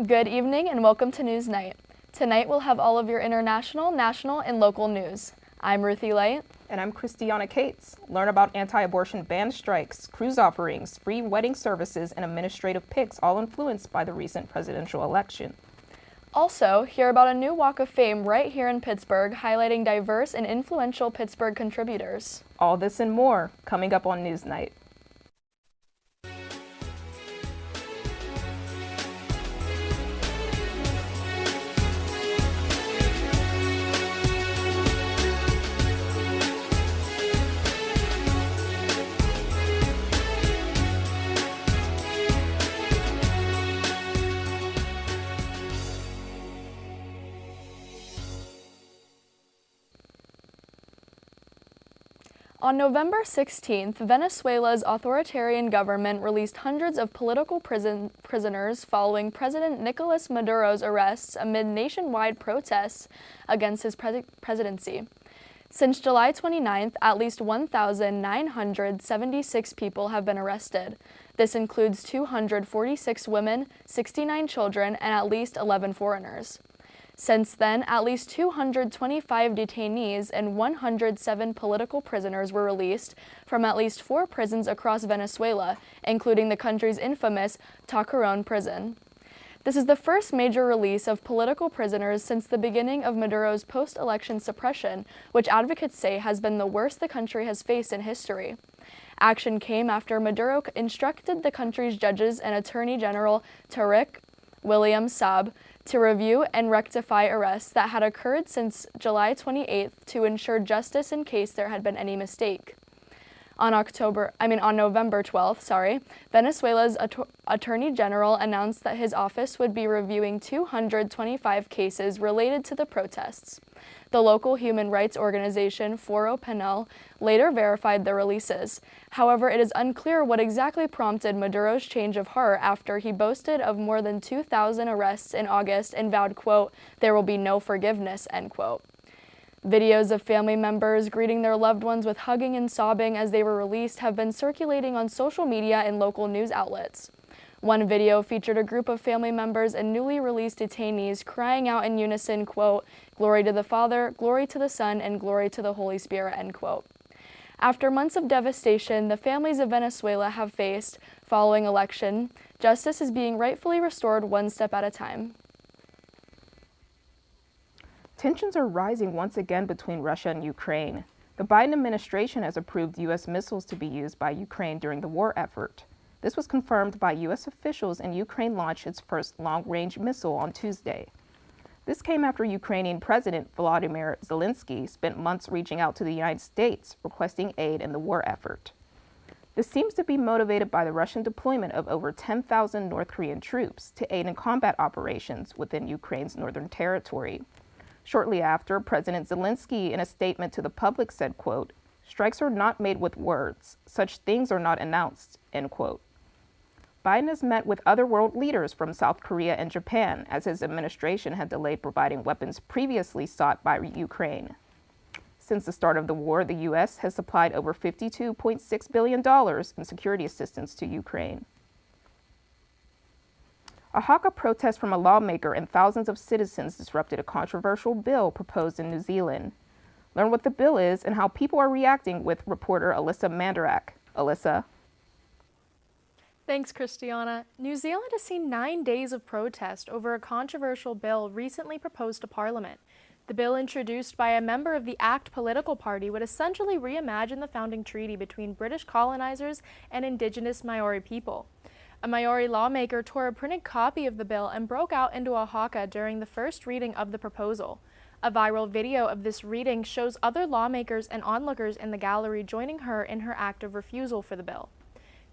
Good evening and welcome to NewsNight. Tonight we'll have all of your international, national, and local news. I'm Ruthie Light. And I'm Christiana Cates. Learn about anti-abortion ban strikes, cruise offerings, free wedding services, and administrative picks, all influenced by the recent presidential election. Also, hear about a new Walk of Fame right here in Pittsburgh, highlighting diverse and influential Pittsburgh contributors. All this and more coming up on NewsNight. On November 16th, Venezuela's authoritarian government released hundreds of political prisoners following President Nicolas Maduro's arrests amid nationwide protests against his presidency. Since July 29th, at least 1,976 people have been arrested. This includes 246 women, 69 children, and at least 11 foreigners. Since then, at least 225 detainees and 107 political prisoners were released from at least 4 prisons across Venezuela, including the country's infamous Tacuarón prison. This is the first major release of political prisoners since the beginning of Maduro's post-election suppression, which advocates say has been the worst the country has faced in history. Action came after Maduro instructed the country's judges and Attorney General Tariq William Saab to review and rectify arrests that had occurred since July 28th to ensure justice in case there had been any mistake. On November 12th, Venezuela's Attorney General announced that his office would be reviewing 225 cases related to the protests. The local human rights organization Foro Penal later verified the releases. However, it is unclear what exactly prompted Maduro's change of heart after he boasted of more than 2,000 arrests in August and vowed, quote, "there will be no forgiveness," end quote. Videos of family members greeting their loved ones with hugging and sobbing as they were released have been circulating on social media and local news outlets. One video featured a group of family members and newly released detainees crying out in unison, quote, "Glory to the Father, glory to the Son, and glory to the Holy Spirit," end quote. After months of devastation the families of Venezuela have faced following election, justice is being rightfully restored one step at a time. Tensions are rising once again between Russia and Ukraine. The Biden administration has approved U.S. missiles to be used by Ukraine during the war effort. This was confirmed by U.S. officials, and Ukraine launched its first long-range missile on Tuesday. This came after Ukrainian President Volodymyr Zelensky spent months reaching out to the United States, requesting aid in the war effort. This seems to be motivated by the Russian deployment of over 10,000 North Korean troops to aid in combat operations within Ukraine's northern territory. Shortly after, President Zelensky, in a statement to the public, said, quote, "Strikes are not made with words. Such things are not announced," end quote. Biden has met with other world leaders from South Korea and Japan, as his administration had delayed providing weapons previously sought by Ukraine. Since the start of the war, the U.S. has supplied over $52.6 billion in security assistance to Ukraine. A haka protest from a lawmaker and thousands of citizens disrupted a controversial bill proposed in New Zealand. Learn what the bill is and how people are reacting with reporter Alyssa Mandarak. Alyssa. Thanks, Christiana. New Zealand has seen 9 days of protest over a controversial bill recently proposed to Parliament. The bill, introduced by a member of the ACT political party, would essentially reimagine the founding treaty between British colonizers and Indigenous Maori people. A Maori lawmaker tore a printed copy of the bill and broke out into a haka during the first reading of the proposal. A viral video of this reading shows other lawmakers and onlookers in the gallery joining her in her act of refusal for the bill.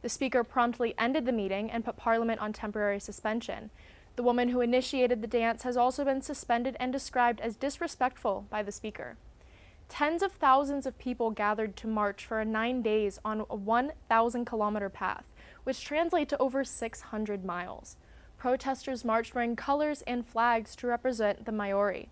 The Speaker promptly ended the meeting and put Parliament on temporary suspension. The woman who initiated the dance has also been suspended and described as disrespectful by the Speaker. Tens of thousands of people gathered to march for 9 days on a 1,000-kilometer path, which translate to over 600 miles. Protesters marched wearing colors and flags to represent the Maori.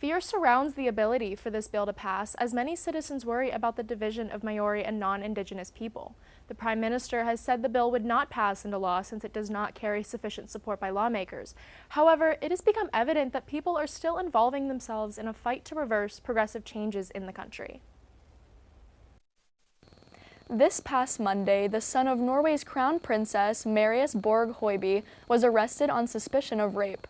Fear surrounds the ability for this bill to pass, as many citizens worry about the division of Maori and non-Indigenous people. The Prime Minister has said the bill would not pass into law since it does not carry sufficient support by lawmakers. However, it has become evident that people are still involving themselves in a fight to reverse progressive changes in the country. This past Monday, the son of Norway's crown princess, Marius Borg Høiby, was arrested on suspicion of rape.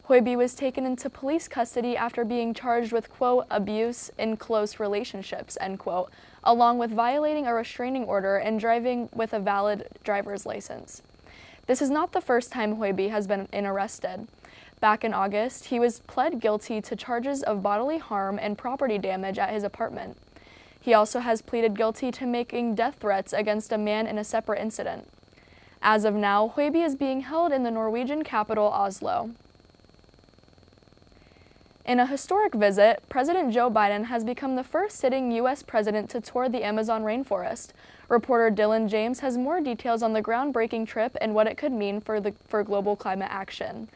Høiby was taken into police custody after being charged with, quote, abuse in close relationships, end quote, along with violating a restraining order and driving with a valid driver's license. This is not the first time Høiby has been arrested. Back in August, he was pled guilty to charges of bodily harm and property damage at his apartment. He also has pleaded guilty to making death threats against a man in a separate incident. As of now, Høiby is being held in the Norwegian capital, Oslo. In a historic visit, President Joe Biden has become the first sitting U.S. president to tour the Amazon rainforest. Reporter Dylan James has more details on the groundbreaking trip and what it could mean for global climate action.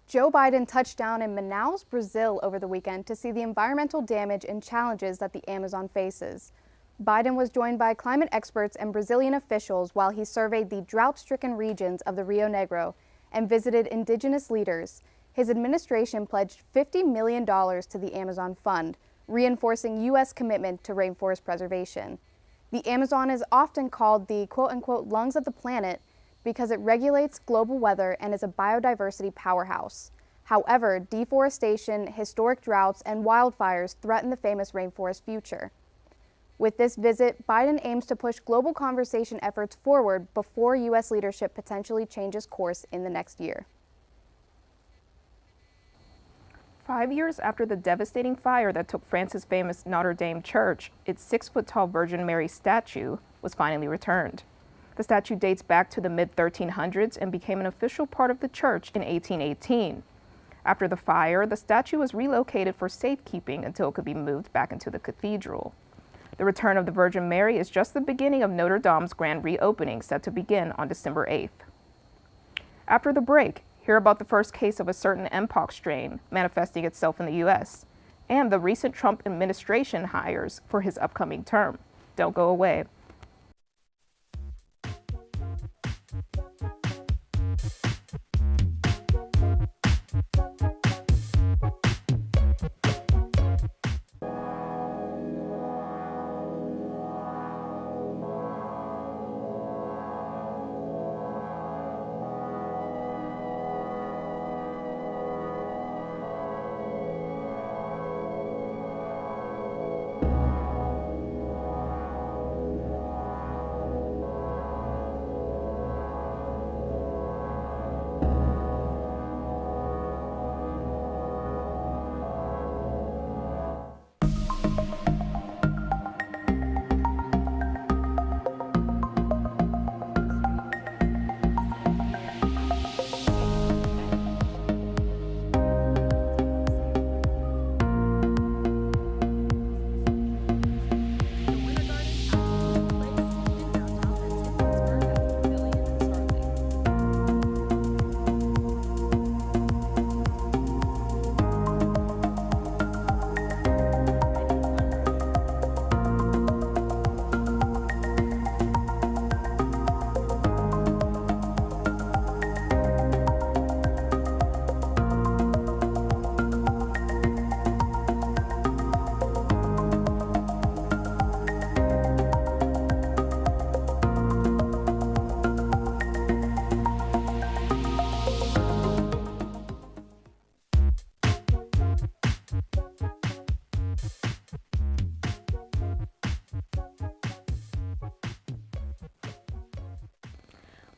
Joe Biden touched down in Manaus, Brazil over the weekend to see the environmental damage and challenges that the Amazon faces. Biden was joined by climate experts and Brazilian officials while he surveyed the drought-stricken regions of the Rio Negro and visited indigenous leaders. His administration pledged $50 million to the Amazon Fund, reinforcing U.S. commitment to rainforest preservation. The Amazon is often called the quote-unquote lungs of the planet because it regulates global weather and is a biodiversity powerhouse. However, deforestation, historic droughts, and wildfires threaten the famous rainforest future. With this visit, Biden aims to push global conservation efforts forward before U.S. leadership potentially changes course in the next year. 5 years after the devastating fire that took France's famous Notre Dame Church, its 6-foot-tall Virgin Mary statue was finally returned. The statue dates back to the mid-1300s and became an official part of the church in 1818. After the fire, the statue was relocated for safekeeping until it could be moved back into the cathedral. The return of the Virgin Mary is just the beginning of Notre Dame's grand reopening, set to begin on December 8th. After the break, hear about the first case of a certain Mpox strain manifesting itself in the U.S. and the recent Trump administration hires for his upcoming term. Don't go away.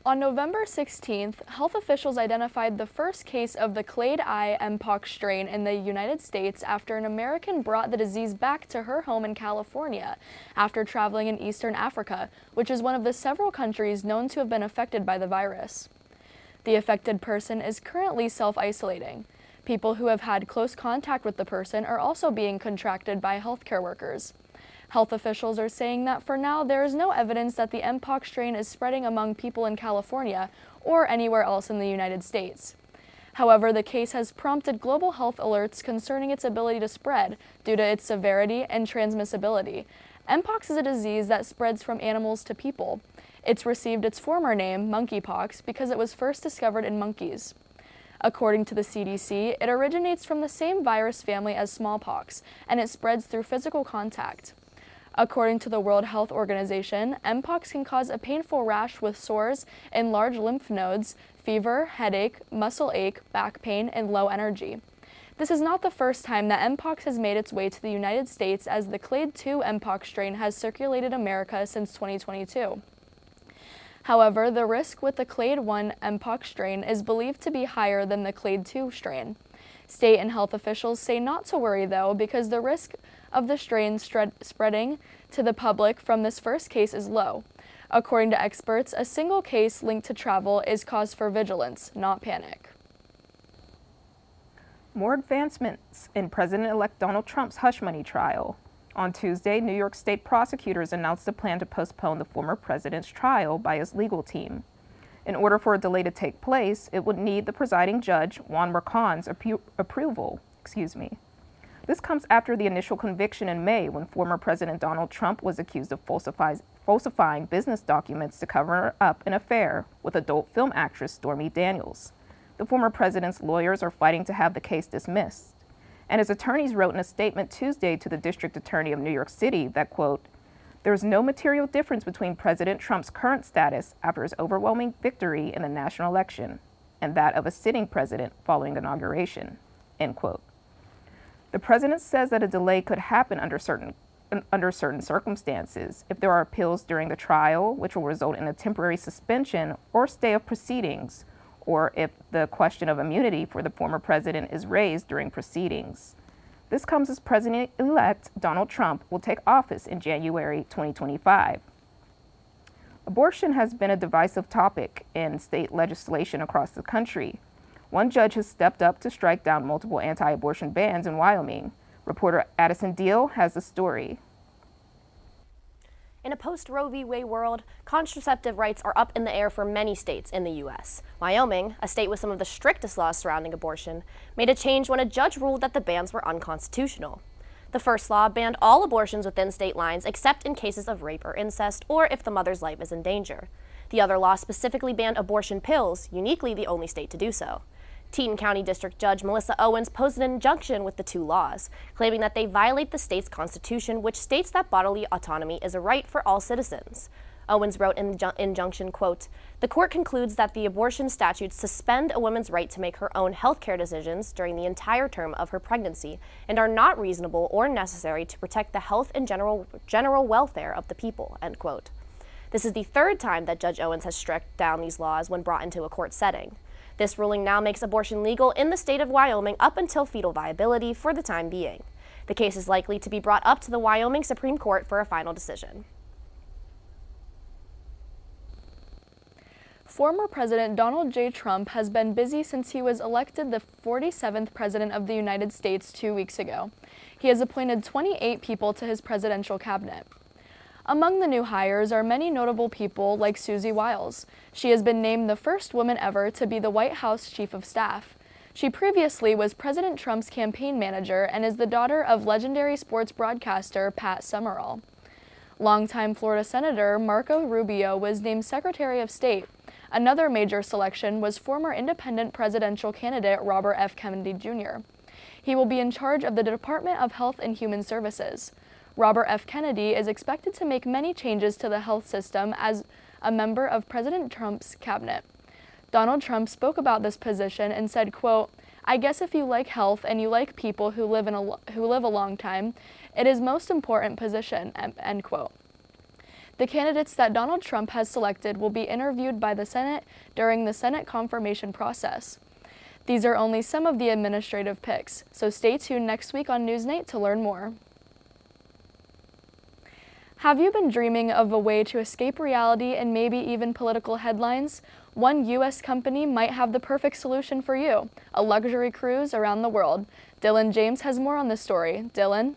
On November 16th, health officials identified the first case of the clade I Mpox strain in the United States after an American brought the disease back to her home in California after traveling in Eastern Africa, which is one of the several countries known to have been affected by the virus. The affected person is currently self-isolating. People who have had close contact with the person are also being contracted by healthcare workers. Health officials are saying that for now there is no evidence that the Mpox strain is spreading among people in California or anywhere else in the United States. However, the case has prompted global health alerts concerning its ability to spread due to its severity and transmissibility. Mpox is a disease that spreads from animals to people. It's received its former name, monkeypox, because it was first discovered in monkeys. According to the CDC, it originates from the same virus family as smallpox, and it spreads through physical contact. According to the World Health Organization, Mpox can cause a painful rash with sores in large lymph nodes, fever, headache, muscle ache, back pain, and low energy. This is not the first time that Mpox has made its way to the United States, as the Clade 2 Mpox strain has circulated America since 2022. However, the risk with the Clade 1 Mpox strain is believed to be higher than the Clade 2 strain. State and health officials say not to worry, though, because the risk of the strain spreading to the public from this first case is low. According to experts, a single case linked to travel is cause for vigilance, not panic. More advancements in President-elect Donald Trump's hush money trial. On Tuesday, New York State prosecutors announced a plan to postpone the former president's trial by his legal team. In order for a delay to take place, it would need the presiding judge, Juan Mercan's approval. This comes after the initial conviction in May, when former President Donald Trump was accused of falsifying business documents to cover up an affair with adult film actress Stormy Daniels. The former president's lawyers are fighting to have the case dismissed. And his attorneys wrote in a statement Tuesday to the district attorney of New York City that, quote, "There is no material difference between President Trump's current status after his overwhelming victory in the national election and that of a sitting president following inauguration," end quote. The president says that a delay could happen under certain circumstances if there are appeals during the trial, which will result in a temporary suspension or stay of proceedings, or if the question of immunity for the former president is raised during proceedings. This comes as President-elect Donald Trump will take office in January 2025. Abortion has been a divisive topic in state legislation across the country. One judge has stepped up to strike down multiple anti-abortion bans in Wyoming. Reporter Addison Deal has the story. In a post-Roe v. Wade world, contraceptive rights are up in the air for many states in the U.S. Wyoming, a state with some of the strictest laws surrounding abortion, made a change when a judge ruled that the bans were unconstitutional. The first law banned all abortions within state lines except in cases of rape or incest, or if the mother's life is in danger. The other law specifically banned abortion pills, uniquely the only state to do so. Teton County District Judge Melissa Owens posed an injunction with the two laws, claiming that they violate the state's constitution, which states that bodily autonomy is a right for all citizens. Owens wrote in the injunction, quote, "The court concludes that the abortion statutes suspend a woman's right to make her own health care decisions during the entire term of her pregnancy and are not reasonable or necessary to protect the health and general welfare of the people," end quote. This is the third time that Judge Owens has struck down these laws when brought into a court setting. This ruling now makes abortion legal in the state of Wyoming up until fetal viability for the time being. The case is likely to be brought up to the Wyoming Supreme Court for a final decision. Former President Donald J. Trump has been busy since he was elected the 47th President of the United States 2 weeks ago. He has appointed 28 people to his presidential cabinet. Among the new hires are many notable people like Susie Wiles. She has been named the first woman ever to be the White House Chief of Staff. She previously was President Trump's campaign manager and is the daughter of legendary sports broadcaster Pat Summerall. Longtime Florida Senator Marco Rubio was named Secretary of State. Another major selection was former independent presidential candidate Robert F. Kennedy Jr. He will be in charge of the Department of Health and Human Services. Robert F. Kennedy is expected to make many changes to the health system as a member of President Trump's cabinet. Donald Trump spoke about this position and said, quote, "I guess if you like health and you like people who live a long time, it is most important position," end quote. The candidates that Donald Trump has selected will be interviewed by the Senate during the Senate confirmation process. These are only some of the administrative picks, so stay tuned next week on NewsNight to learn more. Have you been dreaming of a way to escape reality and maybe even political headlines? One U.S. company might have the perfect solution for you, a luxury cruise around the world. Dylan James has more on this story. Dylan?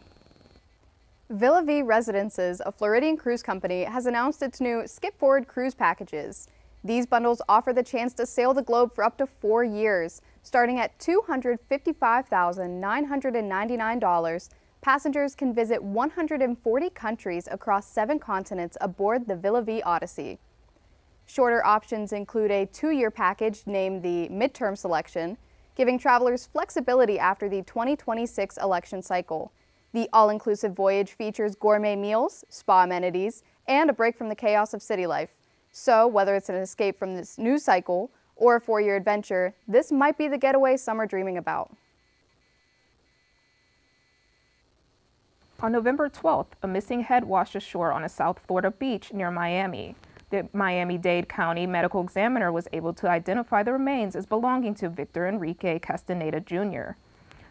Villa V Residences, a Floridian cruise company, has announced its new Skip Forward cruise packages. These bundles offer the chance to sail the globe for up to 4 years. Starting at $255,999, passengers can visit 140 countries across 7 continents aboard the Villa V Odyssey. Shorter options include a 2-year package named the Midterm Selection, giving travelers flexibility after the 2026 election cycle. The all-inclusive voyage features gourmet meals, spa amenities, and a break from the chaos of city life. So, whether it's an escape from this news cycle or a 4-year adventure, this might be the getaway some are dreaming about. On November 12th, a missing head washed ashore on a South Florida beach near Miami. The Miami-Dade County medical examiner was able to identify the remains as belonging to Victor Enrique Castaneda Jr.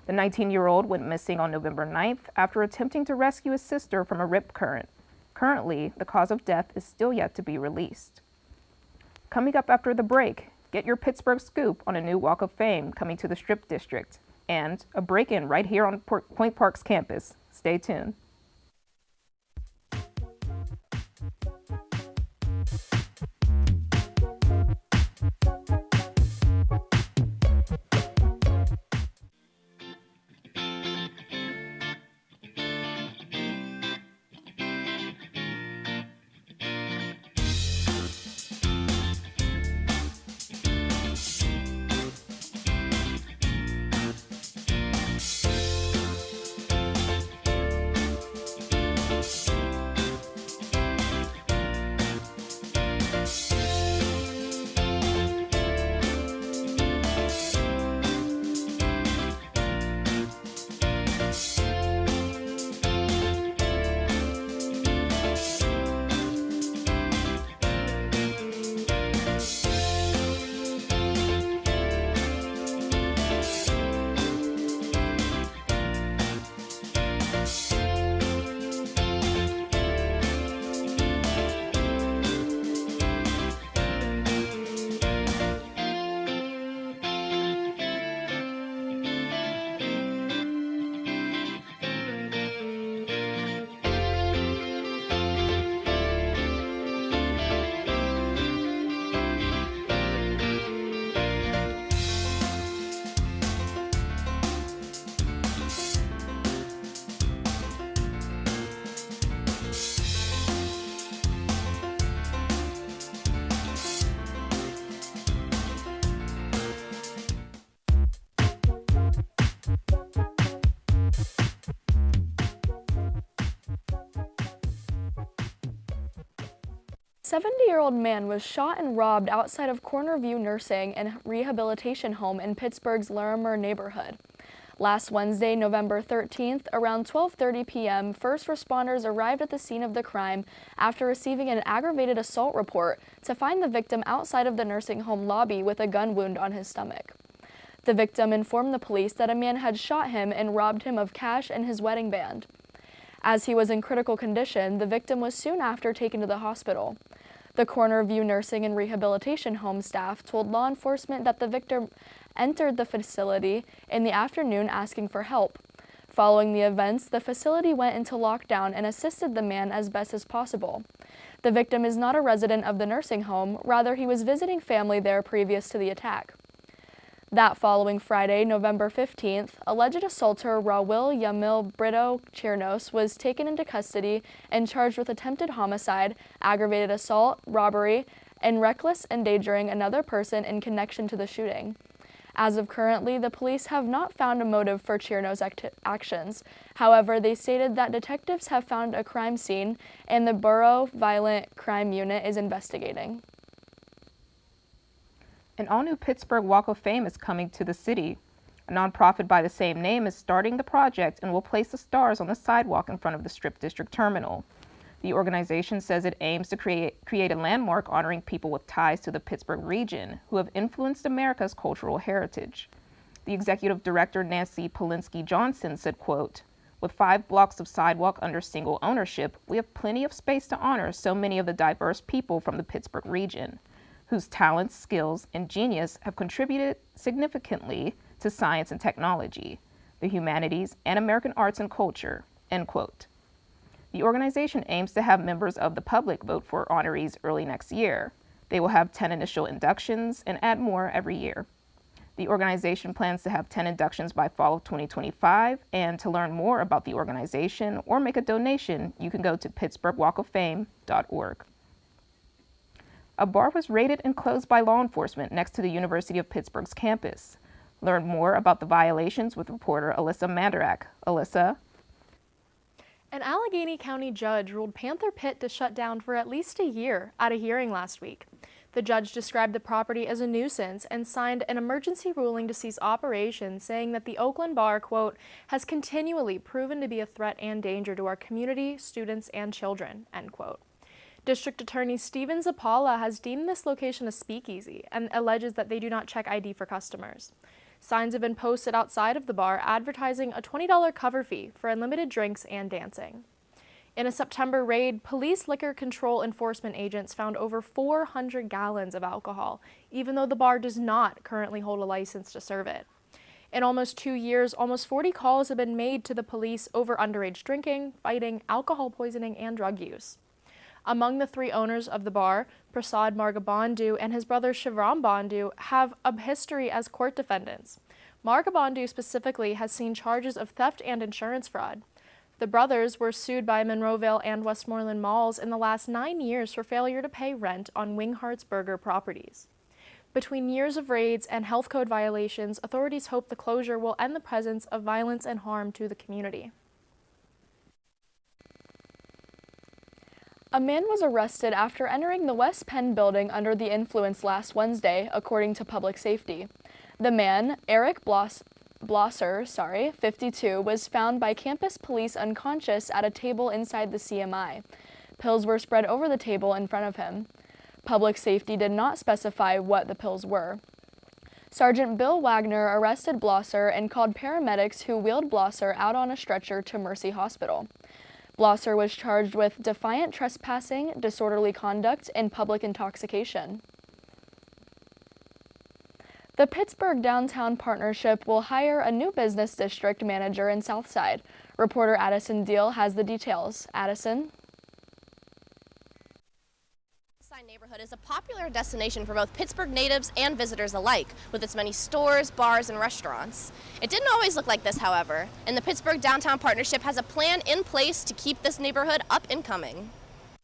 The 19-year-old went missing on November 9th after attempting to rescue his sister from a rip current. Currently, the cause of death is still yet to be released. Coming up after the break, get your Pittsburgh scoop on a new Walk of Fame coming to the Strip District and a break-in right here on Point Park's campus. Stay tuned. A 70-year-old man was shot and robbed outside of Cornerview Nursing and Rehabilitation Home in Pittsburgh's Larimer neighborhood. Last Wednesday, November 13th, around 12:30 p.m., first responders arrived at the scene of the crime after receiving an aggravated assault report to find the victim outside of the nursing home lobby with a gun wound on his stomach. The victim informed the police that a man had shot him and robbed him of cash and his wedding band. As he was in critical condition, the victim was soon after taken to the hospital. The Cornerview Nursing and Rehabilitation Home staff told law enforcement that the victim entered the facility in the afternoon asking for help. Following the events, the facility went into lockdown and assisted the man as best as possible. The victim is not a resident of the nursing home, rather he was visiting family there previous to the attack. That following Friday, November 15th, alleged assaulter Raul Yamil Brito Chernos was taken into custody and charged with attempted homicide, aggravated assault, robbery, and reckless endangering another person in connection to the shooting. As of currently, the police have not found a motive for Chernos' actions. However, they stated that detectives have found a crime scene and the Borough Violent Crime Unit is investigating. An all-new Pittsburgh Walk of Fame is coming to the city. A nonprofit by the same name is starting the project and will place the stars on the sidewalk in front of the Strip District Terminal. The organization says it aims to create a landmark honoring people with ties to the Pittsburgh region who have influenced America's cultural heritage. The executive director, Nancy Polinsky Johnson, said, quote, "With 5 blocks of sidewalk under single ownership, we have plenty of space to honor so many of the diverse people from the Pittsburgh region, whose talents, skills, and genius have contributed significantly to science and technology, the humanities, and American arts and culture," end quote. The organization aims to have members of the public vote for honorees early next year. They will have 10 initial inductions and add more every year. The organization plans to have 10 inductions by fall of 2025, and to learn more about the organization or make a donation, you can go to pittsburghwalkoffame.org. A bar was raided and closed by law enforcement next to the University of Pittsburgh's campus. Learn more about the violations with reporter Alyssa Mandarak. Alyssa? An Allegheny County judge ruled Panther Pit to shut down for at least a year at a hearing last week. The judge described the property as a nuisance and signed an emergency ruling to cease operations, saying that the Oakland bar, quote, has continually proven to be a threat and danger to our community, students, and children, end quote. District Attorney Steven Zappala has deemed this location a speakeasy and alleges that they do not check ID for customers. Signs have been posted outside of the bar advertising a $20 cover fee for unlimited drinks and dancing. In a September raid, police liquor control enforcement agents found over 400 gallons of alcohol, even though the bar does not currently hold a license to serve it. In almost 2 years, almost 40 calls have been made to the police over underage drinking, fighting, alcohol poisoning, and drug use. Among the 3 owners of the bar, Prasad Margabandhu and his brother Shivram Bandhu have a history as court defendants. Margabandhu specifically has seen charges of theft and insurance fraud. The brothers were sued by Monroeville and Westmoreland malls in the last 9 years for failure to pay rent on Winghart's Burger properties. Between years of raids and health code violations, authorities hope the closure will end the presence of violence and harm to the community. A man was arrested after entering the West Penn building under the influence last Wednesday, according to public safety. The man, Eric Blosser, 52, was found by campus police unconscious at a table inside the CMI. Pills were spread over the table in front of him. Public safety did not specify what the pills were. Sergeant Bill Wagner arrested Blosser and called paramedics who wheeled Blosser out on a stretcher to Mercy Hospital. Blosser was charged with defiant trespassing, disorderly conduct, and public intoxication. The Pittsburgh Downtown Partnership will hire a new business district manager in Southside. Reporter Addison Deal has the details. Addison? Southside neighborhood is a popular destination for both Pittsburgh natives and visitors alike, with its many stores, bars, and restaurants. It didn't always look like this, however, and the Pittsburgh Downtown Partnership has a plan in place to keep this neighborhood up and coming.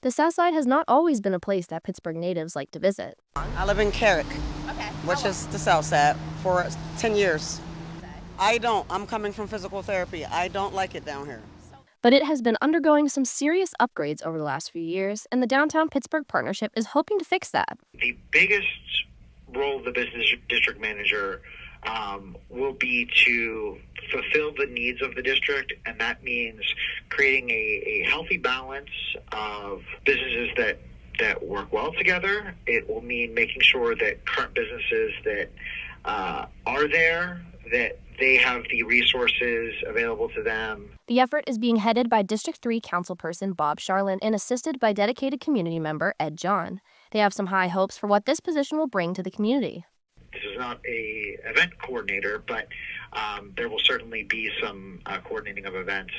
The Southside has not always been a place that Pittsburgh natives like to visit. I live in Carrick, which is the South Side, for 10 years. I'm coming from physical therapy. I don't like it down here. But it has been undergoing some serious upgrades over the last few years, and the Downtown Pittsburgh Partnership is hoping to fix that. The biggest role of the business district manager will be to fulfill the needs of the district, and that means creating a healthy balance of businesses that work well together. It will mean making sure that current businesses that are there, that they have the resources available to them. The effort is being headed by District 3 councilperson Bob Charlin and assisted by dedicated community member Ed John. They have some high hopes for what this position will bring to the community. This is not a event coordinator, but there will certainly be some coordinating of events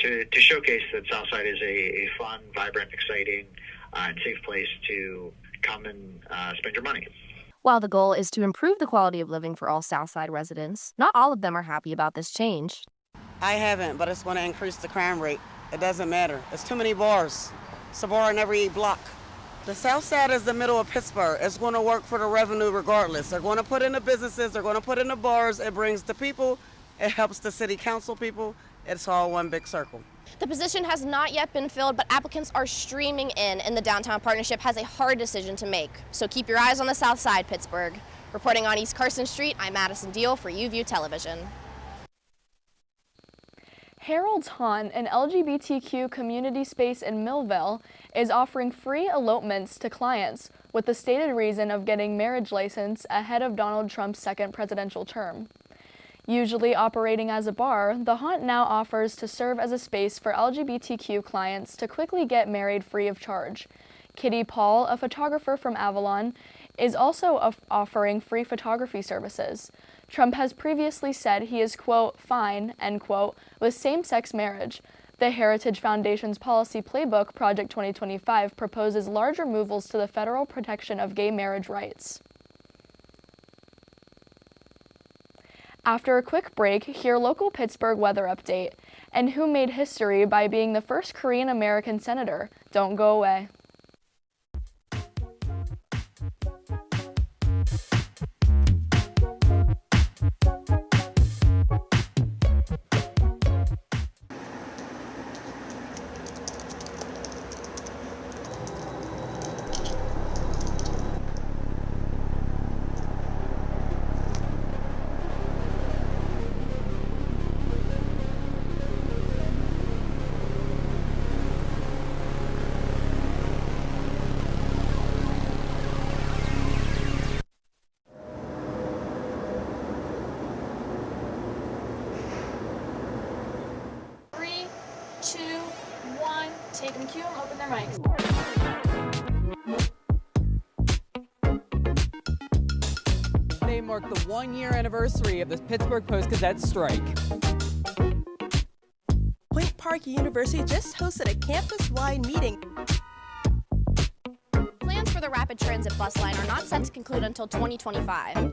to showcase that Southside is a fun, vibrant, exciting, and safe place to come and spend your money. While the goal is to improve the quality of living for all Southside residents, not all of them are happy about this change. I haven't, but it's going to increase the crime rate. It doesn't matter. It's too many bars. It's a bar in every block. The South Side is the middle of Pittsburgh. It's going to work for the revenue regardless. They're going to put in the businesses. They're going to put in the bars. It brings the people. It helps the city council people. It's all one big circle. The position has not yet been filled, but applicants are streaming in, and the Downtown Partnership has a hard decision to make. So keep your eyes on the South Side, Pittsburgh. Reporting on East Carson Street, I'm Madison Deal for UView Television. Harold's Haunt, an LGBTQ community space in Millville, is offering free elopements to clients with the stated reason of getting marriage license ahead of Donald Trump's second presidential term. Usually operating as a bar, the Haunt now offers to serve as a space for LGBTQ clients to quickly get married free of charge. Kitty Paul, a photographer from Avalon, is also offering free photography services. Trump has previously said he is, quote, fine, end quote, with same-sex marriage, The Heritage Foundation's policy playbook, Project 2025, proposes large removals to the federal protection of gay marriage rights. After a quick break, hear local Pittsburgh weather update and who made history by being the first Korean American senator. Don't go away. Take them cue and open their mics. Today marked the 1-year anniversary of the Pittsburgh Post-Gazette strike. Point Park University just hosted a campus-wide meeting. Plans for the rapid transit bus line are not set to conclude until 2025.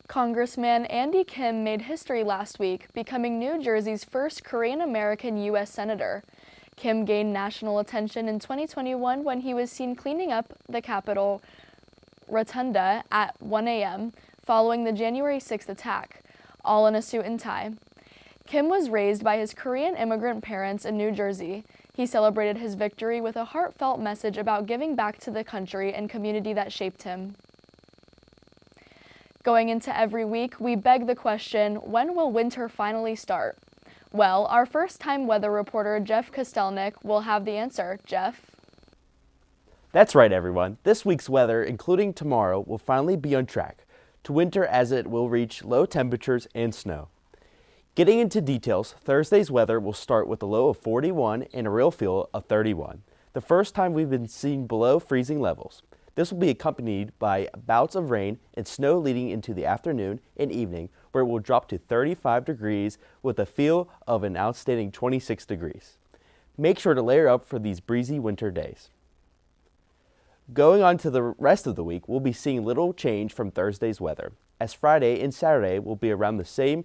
Congressman Andy Kim made history last week, becoming New Jersey's first Korean-American U.S. Senator. Kim gained national attention in 2021 when he was seen cleaning up the Capitol Rotunda at 1 a.m. following the January 6th attack, all in a suit and tie. Kim was raised by his Korean immigrant parents in New Jersey. He celebrated his victory with a heartfelt message about giving back to the country and community that shaped him. Going into every week, we beg the question, when will winter finally start? Well, our first-time weather reporter, Jeff Kostelnik, will have the answer. Jeff? That's right, everyone. This week's weather, including tomorrow, will finally be on track to winter as it will reach low temperatures and snow. Getting into details, Thursday's weather will start with a low of 41 and a real feel of 31, the first time we've been seen below freezing levels. This will be accompanied by bouts of rain and snow leading into the afternoon and evening, where it will drop to 35 degrees with a feel of an outstanding 26 degrees. Make sure to layer up for these breezy winter days. Going on to the rest of the week, we'll be seeing little change from Thursday's weather, as Friday and Saturday will be around the same,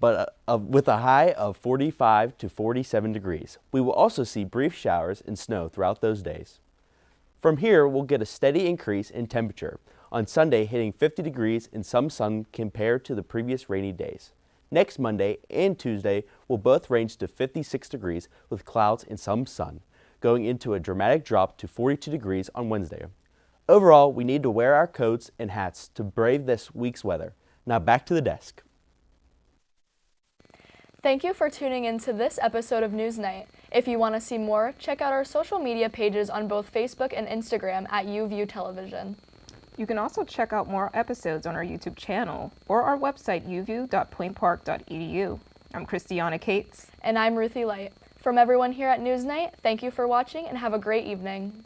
but with a high of 45 to 47 degrees. We will also see brief showers and snow throughout those days. From here, we'll get a steady increase in temperature, on Sunday hitting 50 degrees and some sun compared to the previous rainy days. Next Monday and Tuesday will both range to 56 degrees with clouds and some sun, going into a dramatic drop to 42 degrees on Wednesday. Overall, we need to wear our coats and hats to brave this week's weather. Now back to the desk. Thank you for tuning in to this episode of NewsNight. If you want to see more, check out our social media pages on both Facebook and Instagram at UView Television. You can also check out more episodes on our YouTube channel or our website, uview.pointpark.edu. I'm Christiana Cates. And I'm Ruthie Light. From everyone here at NewsNight, thank you for watching and have a great evening.